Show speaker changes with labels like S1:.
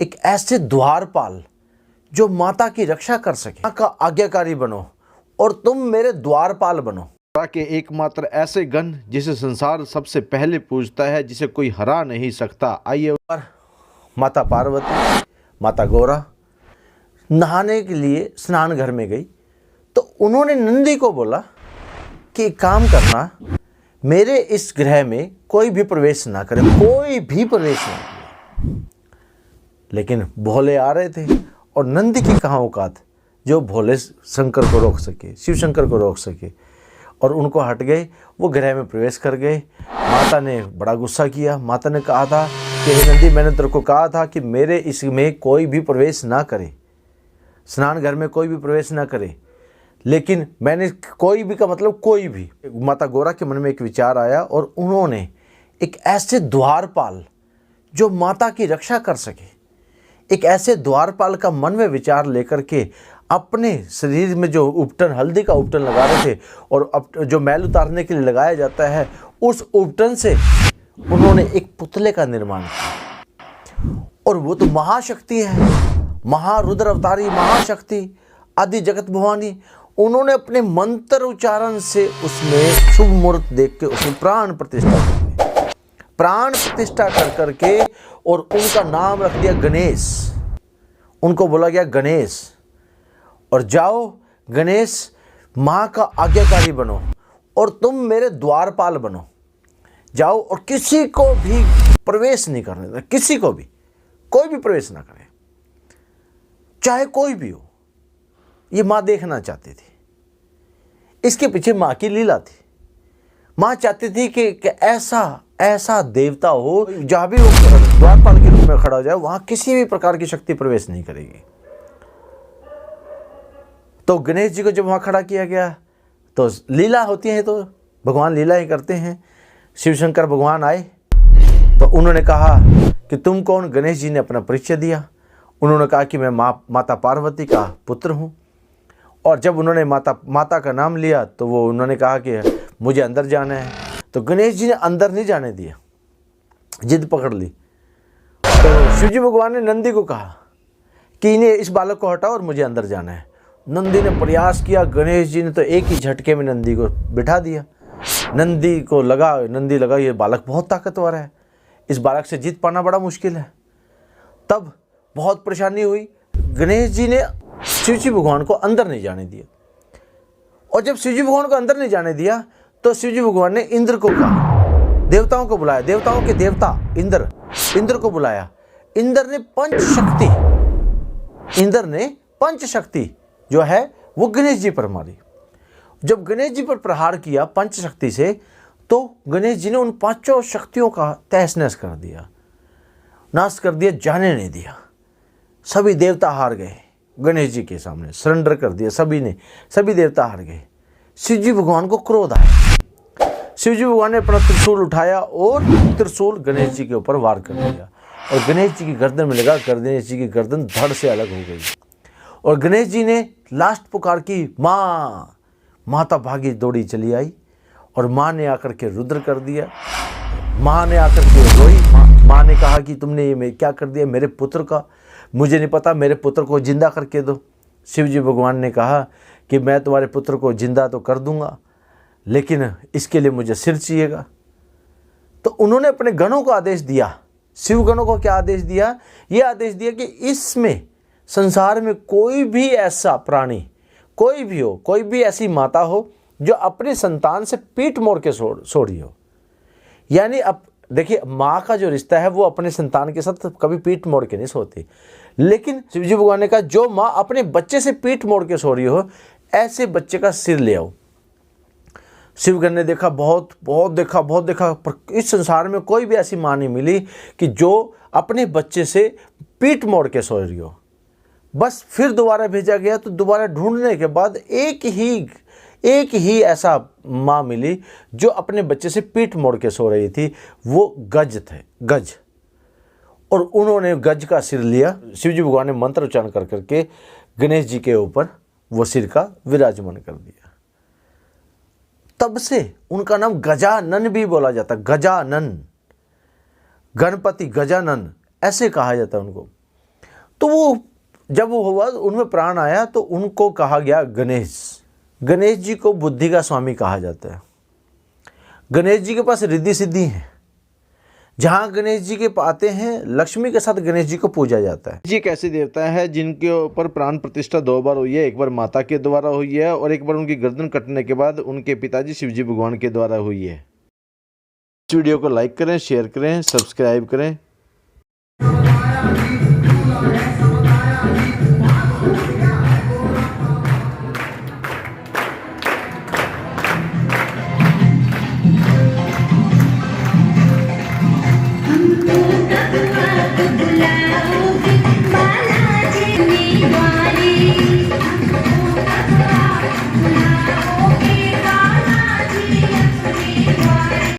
S1: एक ऐसे द्वारपाल जो माता की रक्षा कर सके। मां का आज्ञाकारी बनो और तुम मेरे द्वारपाल बनो।
S2: के एकमात्र ऐसे गण जिसे संसार सबसे पहले पूजता है, जिसे कोई हरा नहीं सकता। आइए।
S1: और माता पार्वती, माता गौरा नहाने के लिए स्नान घर में गई तो उन्होंने नंदी को बोला कि एक काम करना, मेरे इस ग्रह में कोई भी प्रवेश ना करे, कोई भी प्रवेश ना करे। लेकिन भोले आ रहे थे और नंदी की कहाँ औकात जो भोले शंकर को रोक सके, शिव शंकर को रोक सके, और उनको हट गए। वो ग्रह में प्रवेश कर गए। माता ने बड़ा गुस्सा किया। माता ने कहा था कि हे नंदी, मैंने तेरे को कहा था कि मेरे इसमें कोई भी प्रवेश ना करे, स्नान घर में कोई भी प्रवेश ना करे, लेकिन मैंने कोई भी का मतलब कोई भी। माता गौरा के मन में एक विचार आया और उन्होंने एक ऐसे द्वारपाल जो माता की रक्षा कर सके, एक ऐसे द्वारपाल का मन में विचार लेकर के अपने शरीर में जो उपटन, हल्दी का उपटन लगा रहे थे और जो मैल उतारने के लिए लगाया जाता है, उस उपटन से उन्होंने एक पुतले का निर्माण किया। और वो तो महाशक्ति है, महारुद्र अवतारी महाशक्ति, आदि जगत भवानी। उन्होंने अपने मंत्र उच्चारण से उसमें शुभ मुहूर्त देख के उसमें प्राण प्रतिष्ठा कर करके और उनका नाम रख दिया गणेश। उनको बोला गया गणेश, और जाओ गणेश, माँ का आज्ञाकारी बनो और तुम मेरे द्वारपाल बनो। जाओ और किसी को भी प्रवेश नहीं करने देना, किसी को भी, कोई भी प्रवेश ना करे, चाहे कोई भी हो। ये माँ देखना चाहती थी। इसके पीछे माँ की लीला थी। माँ चाहती थी कि ऐसा देवता हो जहाँ भी वो द्वारपाल के रूप में खड़ा हो जाए, वहाँ किसी भी प्रकार की शक्ति प्रवेश नहीं करेगी। तो गणेश जी को जब वहाँ खड़ा किया गया तो लीला होती है, तो भगवान लीला ही करते हैं। शिव शंकर भगवान आए तो उन्होंने कहा कि तुम कौन। गणेश जी ने अपना परिचय दिया। उन्होंने कहा कि मैं माता पार्वती का पुत्र हूँ। और जब उन्होंने माता का नाम लिया तो वो उन्होंने कहा कि मुझे अंदर जाना है। तो गणेश जी ने अंदर नहीं जाने दिया, जिद पकड़ ली। तो शिवजी भगवान ने नंदी को कहा कि इन्हें, इस बालक को हटाओ और मुझे अंदर जाना है। नंदी ने प्रयास किया, गणेश जी ने तो एक ही झटके में नंदी को बिठा दिया। नंदी लगा ये बालक बहुत ताकतवर है, इस बालक से जीत पाना बड़ा मुश्किल है। तब बहुत परेशानी हुई। गणेश जी ने शिवजी भगवान को अंदर नहीं जाने दिया, और जब शिवजी भगवान को अंदर नहीं जाने दिया तो शिवजी भगवान ने इंद्र को कहा, देवताओं को बुलाया, देवताओं के देवता इंद्र को बुलाया। इंद्र ने पंच शक्ति जो है वो गणेश जी पर मारी। जब गणेश जी पर प्रहार किया पंच शक्ति से, तो गणेश जी ने उन पांचों शक्तियों का तहस नहस कर दिया, नाश कर दिया, जाने नहीं दिया। सभी देवता हार गए गणेश जी के सामने, सरेंडर कर दिया सभी देवता हार गए। शिवजी भगवान को क्रोध आया। शिवजी भगवान ने अपना त्रिशूल उठाया और त्रिशूल गणेश जी के ऊपर वार कर दिया, और गणेश जी की गर्दन में लगा। गणेश जी की गर्दन धड़ से अलग हो गई, और गणेश जी ने लास्ट पुकार की, माँ। माता भागी दौड़ी चली आई, और माँ ने आकर के रुद्र कर दिया। माँ ने आकर के रोई। माँ ने कहा कि तुमने ये क्या कर दिया मेरे पुत्र का, मुझे नहीं पता, मेरे पुत्र को जिंदा करके दो। शिवजी भगवान ने कहा कि मैं तुम्हारे पुत्र को जिंदा तो कर दूंगा, लेकिन इसके लिए मुझे सिर चाहिएगा। तो उन्होंने अपने गणों को आदेश दिया। शिव गणों को क्या आदेश दिया? ये आदेश दिया कि इसमें संसार में कोई भी ऐसा प्राणी, कोई भी हो, कोई भी ऐसी माता हो जो अपने संतान से पीठ मोड़ के सो रही हो। यानी अब देखिए, माँ का जो रिश्ता है वो अपने संतान के साथ कभी पीठ मोड़ के नहीं सोती, लेकिन शिवजी भगवान ने कहा जो माँ अपने बच्चे से पीठ मोड़ के सो रही हो, ऐसे बच्चे का सिर ले आओ। शिवगण ने देखा, बहुत देखा, पर इस संसार में कोई भी ऐसी माँ नहीं मिली कि जो अपने बच्चे से पीठ मोड़ के सो रही हो। बस फिर दोबारा भेजा गया, तो दोबारा ढूंढने के बाद एक ही ऐसा माँ मिली जो अपने बच्चे से पीठ मोड़ के सो रही थी। वो गज। और उन्होंने गज का सिर लिया। शिवजी भगवान ने मंत्र उच्चारण कर करके गणेश जी के ऊपर वो सिर का विराजमान कर दिया। तब से उनका नाम गजानन भी बोला जाता। गजानन, गणपति गजानन ऐसे कहा जाता है उनको। तो वो जब वो हुआ उनमें प्राण आया तो उनको कहा गया गणेश। गणेश जी को बुद्धि का स्वामी कहा जाता है। गणेश जी के पास रिद्धि सिद्धि है। जहाँ गणेश जी के आते हैं लक्ष्मी के साथ गणेश जी को पूजा जाता है।
S2: जी एक ऐसे देवता है जिनके ऊपर प्राण प्रतिष्ठा 2 बार हुई है। एक बार माता के द्वारा हुई है और एक बार उनकी गर्दन कटने के बाद उनके पिताजी शिवजी भगवान के द्वारा हुई है। इस वीडियो को लाइक करें, शेयर करें, सब्सक्राइब करें।